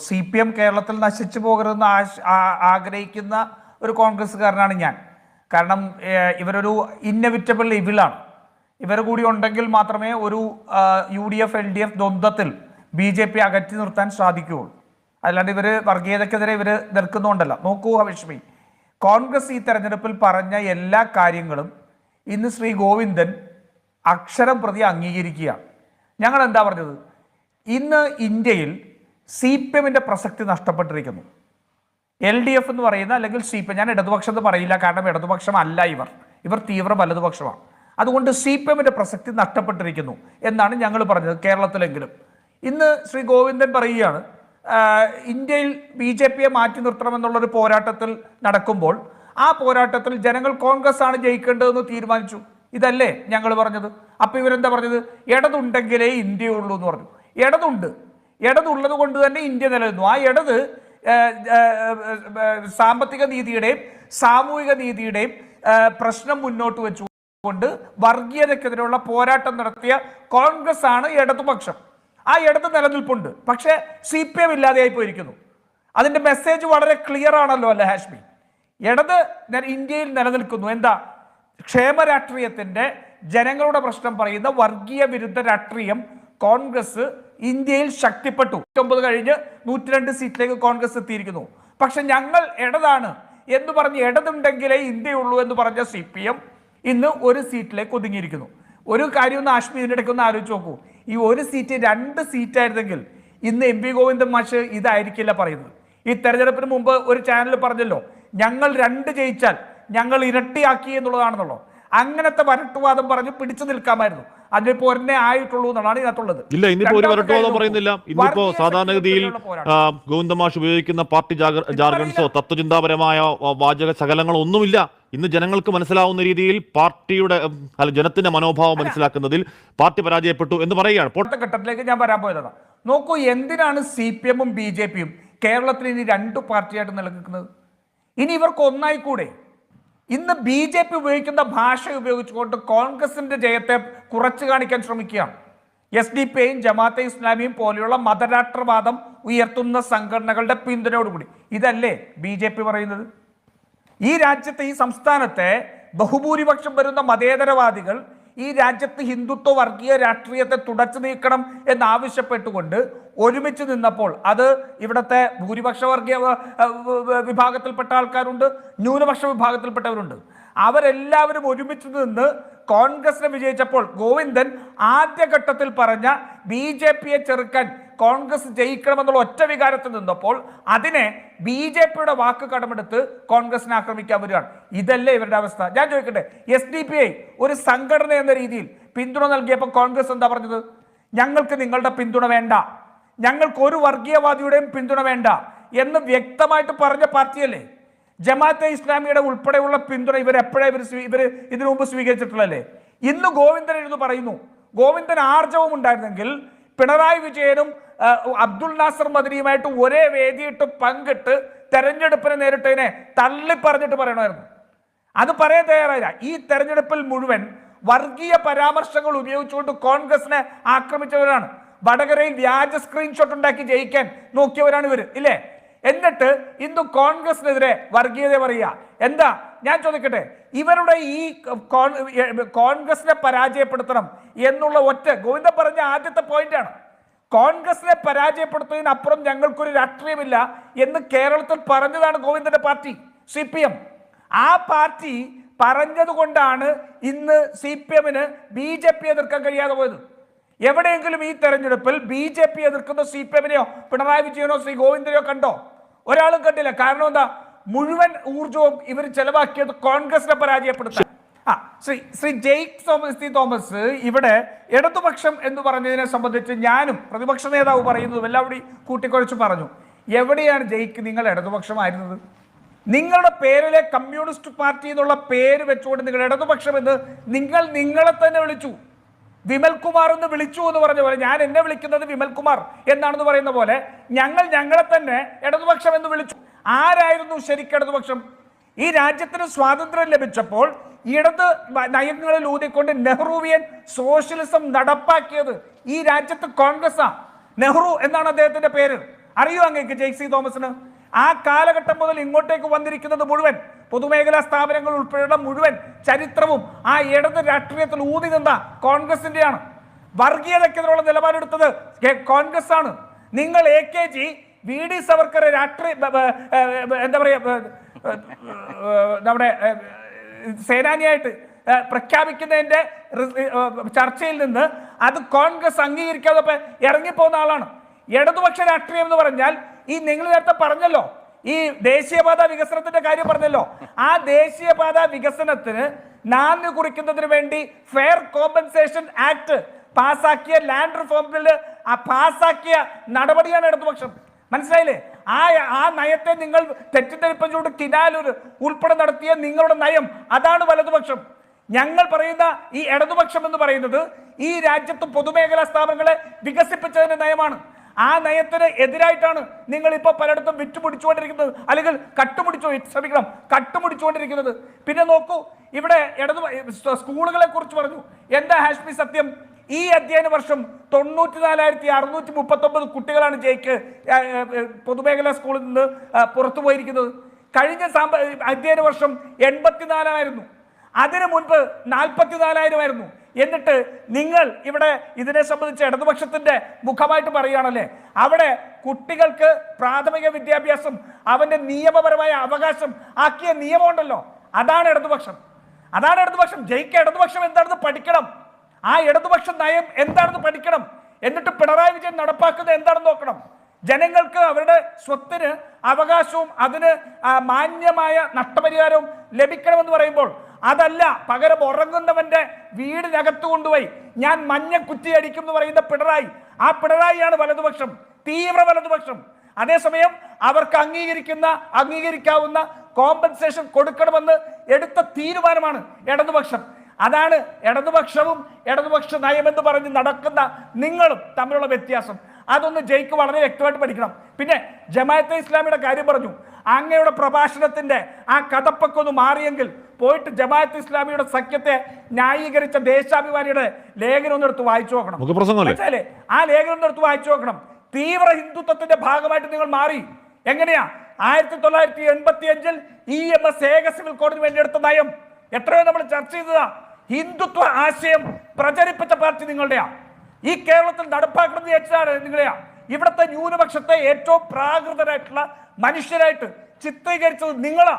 CPM കേരളത്തിൽ നശിച്ചു പോകരുതെന്ന് ആഗ്രഹിക്കുന്ന ഒരു കോൺഗ്രസ്സുകാരനാണ് ഞാൻ. കാരണം ഇവരൊരു ഇന്നെവിറ്റബിൾ ഇവിലാണ്. ഇവർ കൂടി ഉണ്ടെങ്കിൽ മാത്രമേ ഒരു UDF LDF ദ്വന്ദ്വത്തിൽ BJP അകറ്റി നിർത്താൻ സാധിക്കുകയുള്ളൂ. അല്ലാണ്ട് ഇവർ വർഗീയതക്കെതിരെ ഇവർ നിൽക്കുന്നുണ്ടല്ലോ. നോക്കൂ ഹവിഷ്മി, കോൺഗ്രസ് ഈ തെരഞ്ഞെടുപ്പിൽ പറഞ്ഞ എല്ലാ കാര്യങ്ങളും ഇന്ന് ശ്രീ ഗോവിന്ദൻ അക്ഷരം പ്രതി അംഗീകരിക്കുകയാണ്. ഞങ്ങൾ എന്താ പറഞ്ഞത്? ഇന്ന് ഇന്ത്യയിൽ CPMന്റെ പ്രസക്തി നഷ്ടപ്പെട്ടിരിക്കുന്നു. LDF എന്ന് പറയുന്ന അല്ലെങ്കിൽ CPM, ഞാൻ ഇടതുപക്ഷം എന്ന് പറയില്ല, കാരണം ഇടതുപക്ഷം അല്ല ഇവർ തീവ്ര വലതുപക്ഷമാണ്. അതുകൊണ്ട് CPMന്റെ പ്രസക്തി നഷ്ടപ്പെട്ടിരിക്കുന്നു എന്നാണ് ഞങ്ങൾ പറഞ്ഞത്. കേരളത്തിലെങ്കിലും ഇന്ന് ശ്രീ ഗോവിന്ദൻ പറയുകയാണ് ഇന്ത്യയിൽ BJPയെ മാറ്റി നിർത്തണമെന്നുള്ളൊരു പോരാട്ടത്തിൽ നടക്കുമ്പോൾ ആ പോരാട്ടത്തിൽ ജനങ്ങൾ കോൺഗ്രസ് ആണ് ജയിക്കേണ്ടതെന്ന് തീരുമാനിച്ചു. ഇതല്ലേ ഞങ്ങൾ പറഞ്ഞത്? അപ്പൊ ഇവരെന്താ പറഞ്ഞത്? ഇടതുണ്ടെങ്കിലേ ഇന്ത്യയുള്ളൂ എന്ന് പറഞ്ഞു. ഇടതുള്ളത് കൊണ്ട് തന്നെ ഇന്ത്യ നിലനിന്നു. ആ ഇടത് സാമ്പത്തിക നീതിയുടെയും സാമൂഹിക നീതിയുടെയും പ്രശ്നം മുന്നോട്ട് വെച്ചുകൊണ്ട് വർഗീയതക്കെതിരെയുള്ള പോരാട്ടം നടത്തിയ കോൺഗ്രസ് ആണ് ഇടതുപക്ഷം. ആ ഇടത് നിലനിൽപ്പുണ്ട്. പക്ഷേ CPM ഇല്ലാതെയായി പോയിരിക്കുന്നു. അതിന്റെ മെസ്സേജ് വളരെ ക്ലിയർ ആണല്ലോ അല്ലെ ഹാഷ്മി? ഇടത് ഇന്ത്യയിൽ നിലനിൽക്കുന്നു. എന്താ? ക്ഷേമ രാഷ്ട്രീയത്തിന്റെ, ജനങ്ങളുടെ പ്രശ്നം പറയുന്ന വർഗീയ വിരുദ്ധ രാഷ്ട്രീയം കോൺഗ്രസ് ഇന്ത്യയിൽ ശക്തിപ്പെട്ടു. 9 കഴിഞ്ഞ് 102 സീറ്റിലേക്ക് കോൺഗ്രസ് എത്തിയിരിക്കുന്നു. പക്ഷെ ഞങ്ങൾ ഇടതാണ് എന്ന് പറഞ്ഞ് ഇടതുണ്ടെങ്കിലേ ഇന്ത്യയുള്ളൂ എന്ന് പറഞ്ഞ CPM ഇന്ന് ഒരു സീറ്റിലേക്ക് ഒതുങ്ങിയിരിക്കുന്നു. ഒരു കാര്യം ഒന്ന് ആഷ്മി ഇതിൻ്റെ ഇടയ്ക്ക് ഒന്ന് ആലോചിച്ച് നോക്കൂ. ഈ ഒരു സീറ്റ് 2 സീറ്റായിരുന്നെങ്കിൽ ഇന്ന് MP ഗോവിന്ദൻ മാഷ് ഇതായിരിക്കില്ല പറയുന്നത്. ഈ തെരഞ്ഞെടുപ്പിന് മുമ്പ് ഒരു ചാനൽ പറഞ്ഞല്ലോ, ഞങ്ങൾ 2 ജയിച്ചാൽ ഞങ്ങൾ ഇരട്ടിയാക്കി എന്നുള്ളതാണെന്നുള്ളൂ. അങ്ങനത്തെ വരട്ടുവാദം പറഞ്ഞ് പിടിച്ചു നിൽക്കാമായിരുന്നു. അതിനിപ്പോ ഒരെണ്ണേ ആയിട്ടുള്ളൂ എന്നാണ് ഇതിനകത്തുള്ളത്. ഇല്ല, ഇന്നിപ്പോ ഒരു വരട്ടുവാദം പറയുന്നില്ല. ഇന്നിപ്പോ സാധാരണഗതിയിൽ ഗോവിന്ദ മാഷ് ഉപയോഗിക്കുന്ന പാർട്ടി ജാർഗൺസോ തത്വചിന്താപരമായ വാചക ശകലങ്ങളോ ഒന്നുമില്ല. ഇന്ന് ജനങ്ങൾക്ക് മനസ്സിലാവുന്ന രീതിയിൽ പാർട്ടിയുടെ ജനത്തിന്റെ മനോഭാവം മനസ്സിലാക്കുന്നതിൽ പാർട്ടി പരാജയപ്പെട്ടു എന്ന് പറയുകയാണ്. ഘട്ടത്തിലേക്ക് ഞാൻ വരാൻ പോയതാണ്. നോക്കൂ, എന്തിനാണ് CPMഉം BJPയും കേരളത്തിൽ ഇനി 2 പാർട്ടിയായിട്ട് നിലനിൽക്കുന്നത്? ഇനി ഇവർക്ക് ഒന്നായിക്കൂടെ? ഇന്ന് BJP ഉപയോഗിക്കുന്ന ഭാഷ ഉപയോഗിച്ചുകൊണ്ട് കോൺഗ്രസിന്റെ ജയത്തെ കുറച്ചു കാണിക്കാൻ ശ്രമിക്കുകയാണ്. SDPയും ജമാഅത്തെ ഇസ്ലാമിയും പോലെയുള്ള മതരാഷ്ട്രവാദം ഉയർത്തുന്ന സംഘടനകളുടെ പിന്തുണയോടുകൂടി. ഇതല്ലേ BJP പറയുന്നത്? ഈ രാജ്യത്തെ, ഈ സംസ്ഥാനത്തെ ബഹുഭൂരിപക്ഷം വരുന്ന മതേതരവാദികൾ ഈ രാജ്യത്ത് ഹിന്ദുത്വ വർഗീയ രാഷ്ട്രീയത്തെ തുടച്ചു നീക്കണം എന്നാവശ്യപ്പെട്ടുകൊണ്ട് ഒരുമിച്ച് നിന്നപ്പോൾ, അത് ഇവിടുത്തെ ഭൂരിപക്ഷ വർഗീയ വിഭാഗത്തിൽപ്പെട്ട ആൾക്കാരുണ്ട്, ന്യൂനപക്ഷ വിഭാഗത്തിൽപ്പെട്ടവരുണ്ട്. അവരെല്ലാവരും ഒരുമിച്ച് നിന്ന് കോൺഗ്രസിനെ വിജയിച്ചപ്പോൾ ഗോവിന്ദൻ ആദ്യഘട്ടത്തിൽ പറഞ്ഞ BJPയെ ചെറുക്കാൻ കോൺഗ്രസ് ജയിക്കണമെന്നുള്ള ഒറ്റ വികാരത്തിൽ നിന്നപ്പോൾ അതിനെ BJPയുടെ വാക്ക് കടമെടുത്ത് കോൺഗ്രസിനെ ആക്രമിക്കാൻ വരികയാണ്. ഇതല്ലേ ഇവരുടെ അവസ്ഥ? ഞാൻ ചോദിക്കട്ടെ, SDPI ഒരു സംഘടന എന്ന രീതിയിൽ പിന്തുണ നൽകിയപ്പോൾ കോൺഗ്രസ് എന്താ പറഞ്ഞത്? ഞങ്ങൾക്ക് നിങ്ങളുടെ പിന്തുണ വേണ്ട, ഞങ്ങൾക്ക് ഒരു വർഗീയവാദിയുടെയും പിന്തുണ വേണ്ട എന്ന് വ്യക്തമായിട്ട് പറഞ്ഞ പാർട്ടിയല്ലേ. ജമാഅത്തെ ഇസ്ലാമിയുടെ ഉൾപ്പെടെയുള്ള പിന്തുണ ഇവരെപ്പോഴേ ഇവർ ഇതിനു മുമ്പ് സ്വീകരിച്ചിട്ടുള്ളല്ലേ. ഇന്ന് ഗോവിന്ദൻ ഇരുന്ന് പറയുന്നു, ഗോവിന്ദൻ ആർജവം ഉണ്ടായിരുന്നെങ്കിൽ പിണറായി വിജയനും അബ്ദുൽ നാസർ മദനിയുമായിട്ട് ഒരേ വേദിയിട്ട് പങ്കിട്ട് തെരഞ്ഞെടുപ്പിനെ നേരിട്ടതിനെ തള്ളി പറഞ്ഞിട്ട് പറയണമായിരുന്നു. അത് പറയാൻ തയ്യാറായില്ല. ഈ തെരഞ്ഞെടുപ്പിൽ മുഴുവൻ വർഗീയ പരാമർശങ്ങൾ ഉപയോഗിച്ചുകൊണ്ട് കോൺഗ്രസിനെ ആക്രമിച്ചവരാണ്. വടകരയിൽ വ്യാജ സ്ക്രീൻഷോട്ട് ഉണ്ടാക്കി ജയിക്കാൻ നോക്കിയവരാണ് ഇവർ, ഇല്ലേ? എന്നിട്ട് ഇന്ന് കോൺഗ്രസിനെതിരെ വർഗീയത പറയുക. എന്താ? ഞാൻ ചോദിക്കട്ടെ, ഇവരുടെ ഈ കോൺഗ്രസിനെ പരാജയപ്പെടുത്തണം എന്നുള്ള ഒറ്റ ഗോവിന്ദൻ പറഞ്ഞ ആദ്യത്തെ പോയിന്റാണ്. കോൺഗ്രസിനെ പരാജയപ്പെടുത്തുന്നതിനപ്പുറം ഞങ്ങൾക്കൊരു രാഷ്ട്രീയമില്ല എന്ന് കേരളത്തിൽ പറഞ്ഞതാണ് ഗോവിന്ദന്റെ പാർട്ടി CPM. ആ പാർട്ടി പറഞ്ഞതുകൊണ്ടാണ് ഇന്ന് CPMന് BJP എതിർക്കാൻ കഴിയാതെ പോയത്. എവിടെയെങ്കിലും ഈ തെരഞ്ഞെടുപ്പിൽ BJP എതിർക്കുന്ന CPMനെയോ പിണറായി വിജയനോ ശ്രീ ഗോവിന്ദനെയോ കണ്ടോ? ഒരാളും കണ്ടില്ല. കാരണം എന്താ? മുഴുവൻ ഊർജവും ഇവർ ചെലവാക്കിയത് കോൺഗ്രസിനെ പരാജയപ്പെടുത്താൻ. ശ്രീ ജെയ്ക്ക് തോമസ് ഇവിടെ ഇടതുപക്ഷം എന്ന് പറഞ്ഞതിനെ സംബന്ധിച്ച് ഞാനും പ്രതിപക്ഷ നേതാവ് പറയുന്നതും എല്ലാവരും കൂട്ടിക്കുറച്ച് പറഞ്ഞു. എവിടെയാണ് ജെയ്ക്ക് നിങ്ങൾ ഇടതുപക്ഷമായിരുന്നത്? നിങ്ങളുടെ പേരിലെ കമ്മ്യൂണിസ്റ്റ് പാർട്ടി എന്നുള്ള പേര് വെച്ചുകൊണ്ട് നിങ്ങൾ ഇടതുപക്ഷം എന്ന് നിങ്ങളെ തന്നെ വിളിച്ചു. വിമൽകുമാർ എന്ന് വിളിച്ചു എന്ന് പറഞ്ഞ പോലെ, ഞാൻ എന്നെ വിളിക്കുന്നത് വിമൽകുമാർ എന്നാണെന്ന് പറയുന്ന പോലെ ഞങ്ങളെ തന്നെ ഇടതുപക്ഷം എന്ന് വിളിച്ചു. ആരായിരുന്നു ശരിക്കും ഇടതുപക്ഷം? ഈ രാജ്യത്തിന് സ്വാതന്ത്ര്യം ലഭിച്ചപ്പോൾ ഇടത് നയങ്ങളിൽ ഊന്നിക്കൊണ്ട് നെഹ്റുവിയൻ സോഷ്യലിസം നടപ്പാക്കിയത് ഈ രാജ്യത്ത് കോൺഗ്രസ്സാണ്. നെഹ്റു എന്നാണ് അദ്ദേഹത്തിന്റെ പേര്. അറിയോ അങ്ങേക്ക് ജെയ്സി തോമസിന്? ആ കാലഘട്ടം മുതൽ ഇങ്ങോട്ടേക്ക് വന്നിരിക്കുന്നത് മുഴുവൻ പൊതുമേഖലാ സ്ഥാപനങ്ങൾ ഉൾപ്പെടെയുള്ള മുഴുവൻ ചരിത്രവും ആ ഇടത് രാഷ്ട്രീയത്തിൽ ഊന്നി നിന്ന കോൺഗ്രസിന്റെയാണ്. വർഗീയതയ്ക്കെതിരെയുള്ള നിലപാടെടുത്തത് കോൺഗ്രസ് ആണ്. നിങ്ങൾ AKG VD സവർക്കറെ രാഷ്ട്രീയ എന്താ പറയാ നമ്മുടെ സേനാനിയായിട്ട് പ്രഖ്യാപിക്കുന്നതിന്റെ ചർച്ചയിൽ നിന്ന് അത് കോൺഗ്രസ് അംഗീകരിക്കാതെ ഇറങ്ങിപ്പോകുന്ന ആളാണ്. ഇടതുപക്ഷ രാഷ്ട്രീയം എന്ന് പറഞ്ഞാൽ ഈ നിങ്ങൾ നേരത്തെ പറഞ്ഞല്ലോ, ഈ ദേശീയപാത വികസനത്തിന്റെ കാര്യം പറഞ്ഞല്ലോ, ആ ദേശീയപാത വികസനത്തിന് നാന്ദി കുറിക്കുന്നതിന് വേണ്ടി ഫെയർ കോമ്പൻസേഷൻ ആക്ട് പാസാക്കിയ ലാൻഡ് റിഫോം ബില്ല് പാസാക്കിയ നടപടിയാണ് ഇടതുപക്ഷം. മനസ്സിലായില്ലേ? ആ നയത്തെ നിങ്ങൾ തെറ്റിദ്ധരിപ്പിച്ചുകൊണ്ട് കിനാലൂർ ഉൾപ്പെടെ നടത്തിയ നിങ്ങളുടെ നയം അതാണ് വലതുപക്ഷം. ഞങ്ങൾ പറയുന്ന ഈ ഇടതുപക്ഷം എന്ന് പറയുന്നത് ഈ രാജ്യത്ത് പൊതുമേഖലാ സ്ഥാപനങ്ങളെ വികസിപ്പിച്ചതിന്റെ നയമാണ്. ആ നയത്തിന് എതിരായിട്ടാണ് നിങ്ങൾ ഇപ്പൊ പലയിടത്തും വിറ്റുപിടിച്ചുകൊണ്ടിരിക്കുന്നത്, അല്ലെങ്കിൽ കട്ടുപിടിച്ചുകൊണ്ടിരിക്കുന്നത്. പിന്നെ നോക്കൂ, ഇവിടെ സ്കൂളുകളെ കുറിച്ച് പറഞ്ഞു. എന്താ ഹാഷ്മി സത്യം? ഈ അധ്യയന വർഷം 94,639 കുട്ടികളാണ് ജയിക്ക് പൊതുമേഖലാ സ്കൂളിൽ നിന്ന് പുറത്തു പോയിരിക്കുന്നത്. കഴിഞ്ഞ അധ്യയന വർഷം 84,000 അതിനു മുൻപ് 44,000 എന്നിട്ട് നിങ്ങൾ ഇവിടെ ഇതിനെ സംബന്ധിച്ച് ഇടതുപക്ഷത്തിന്റെ മുഖമായിട്ട് പറയുകയാണല്ലേ. അവിടെ കുട്ടികൾക്ക് പ്രാഥമിക വിദ്യാഭ്യാസം അവന്റെ നിയമപരമായ അവകാശം ആക്കിയ നിയമമുണ്ടല്ലോ, അതാണ് ഇടതുപക്ഷം. ജയിക്ക് ഇടതുപക്ഷം എന്താണെന്ന് പഠിക്കണം. ആ ഇടതുപക്ഷ നയം എന്താണെന്ന് പഠിക്കണം. എന്നിട്ട് പിണറായി വിജയൻ നടപ്പാക്കുന്നത് എന്താണെന്ന് നോക്കണം. ജനങ്ങൾക്ക് അവരുടെ സ്വത്തിന് അവകാശവും അതിന് മാന്യമായ നഷ്ടപരിഹാരവും ലഭിക്കണമെന്ന് പറയുമ്പോൾ അതല്ല, പകരം ഉറങ്ങുന്നവന്റെ വീടിനകത്ത് കൊണ്ടുപോയി ഞാൻ മഞ്ഞ കുറ്റിയടിക്കും എന്ന് പറയുന്ന പിണറായി, ആ പിണറായിയാണ് വലതുപക്ഷം, തീവ്ര വലതുപക്ഷം. അതേസമയം അവർക്ക് അംഗീകരിക്കാവുന്ന കോമ്പൻസേഷൻ കൊടുക്കണമെന്ന് എടുത്ത തീരുമാനമാണ് ഇടതുപക്ഷം. അതാണ് ഇടതുപക്ഷവും ഇടതുപക്ഷ നയമെന്ന് പറഞ്ഞ് നടക്കുന്ന നിങ്ങളും തമ്മിലുള്ള വ്യത്യാസം. അതൊന്ന് ജയിക്ക് വളരെ വ്യക്തമായിട്ട് പഠിക്കണം. പിന്നെ ജമാഅത്തെ ഇസ്ലാമിയുടെ കാര്യം പറഞ്ഞു. അങ്ങയുടെ പ്രഭാഷണത്തിന്റെ ആ കഥപ്പൊക്കെ ഒന്ന് മാറിയെങ്കിൽ പോയിട്ട് ജമാഅത്തെ ഇസ്ലാമിയുടെ സഖ്യത്തെ ന്യായീകരിച്ച ദേശാഭിമാനിയുടെ ലേഖനം ഒന്ന് എടുത്ത് വായിച്ചു നോക്കണം. ആ ലേഖനം ഒന്ന് എടുത്ത് വായിച്ചു നോക്കണം. തീവ്ര ഹിന്ദുത്വത്തിന്റെ ഭാഗമായിട്ട് നിങ്ങൾ മാറി. എങ്ങനെയാ 1985 EMS ഏക സിവിൽ കോഡിന് വേണ്ടി എടുത്ത നയം എത്രയോ നമ്മൾ ചർച്ച ചെയ്തതാ. ഹിന്ദുത്വ ആശയം പ്രചരിപ്പിച്ച പാർട്ടി നിങ്ങളുടെയാ. ഈ കേരളത്തിൽ നടപ്പാക്കുന്നത് വെച്ചാണ് നിങ്ങളെയാ. ഇവിടുത്തെ ന്യൂനപക്ഷത്തെ ഏറ്റവും പ്രാകൃതരായിട്ടുള്ള മനുഷ്യരായിട്ട് ചിത്രീകരിച്ചത് നിങ്ങളാ.